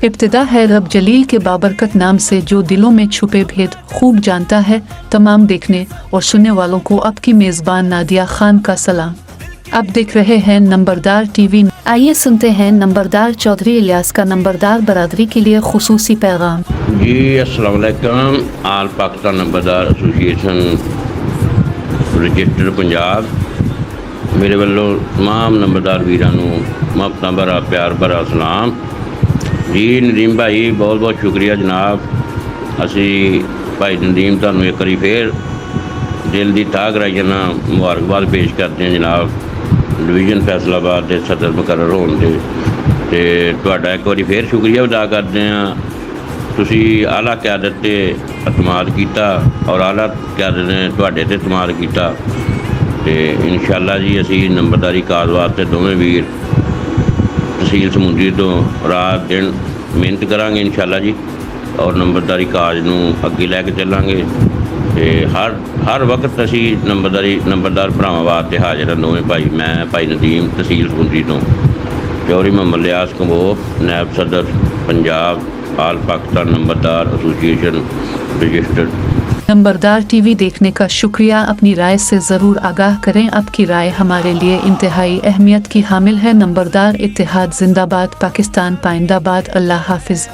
इब्तिदा है रब जलील के बाबरकत नाम से जो दिलों में छुपे भेद खूब जानता है। तमाम देखने और सुनने वालों को आपकी मेज़बान नादिया खान का सलाम। आप देख रहे हैं नंबरदार टीवी। आइए सुनते हैं नंबरदार चौधरी इलियास का नंबरदार बरादरी के लिए खुसूसी पैगाम। जी अस्सलाम वालेकुम। आल पाकिस्तान नंबरदार एसोसीएशन रजिस्टर पंजाब मेरे वालों तमाम नंबरदार वीरां नूं मुहब्बतां भरा प्यार भरा सलाम जी। नदीम भाई बहुत बहुत शुक्रिया जनाब। असी भाई नदीम तुहानूं एक बारी फिर दिल की थाह कराई जाना मुबारकबाद पेश करते हैं जनाब डिवीजन फैसलाबाद के सदर मुकर्रर होने ते तुहाडा एक बारी फिर शुक्रिया अदा करते हैं। तुसी आला क्यादत ते अतमाद किया और आला क्यादत ने तुहाडे ते अतमाद किया ते इंशाअल्लाह जी असी नंबरदारी काज वास्ते दोवें वीर तहसील समुंदरी तो रात दिन मेहनत करांगे इंशाअल्लाह जी और नंबरदारी काज नूं अगे लैके चलांगे ते हर वक्त असी नंबरदार भरावां वास्ते हाजिर हैं दोवें भाई। मैं भाई नदीम तहसील समुंदरी तो चौधरी मोहम्मद लियास कंबोह नायब सदर पंजाब आल पाकिस्तान नंबरदार एसोसिएशन रजिस्टर्ड। नंबरदार टीवी देखने का शुक्रिया। अपनी राय से ज़रूर आगाह करें। आपकी राय हमारे लिए इंतहाई अहमियत की हामिल है। नंबरदार इत्तेहाद जिंदाबाद, पाकिस्तान पाइंदाबाद। अल्लाह हाफिज़।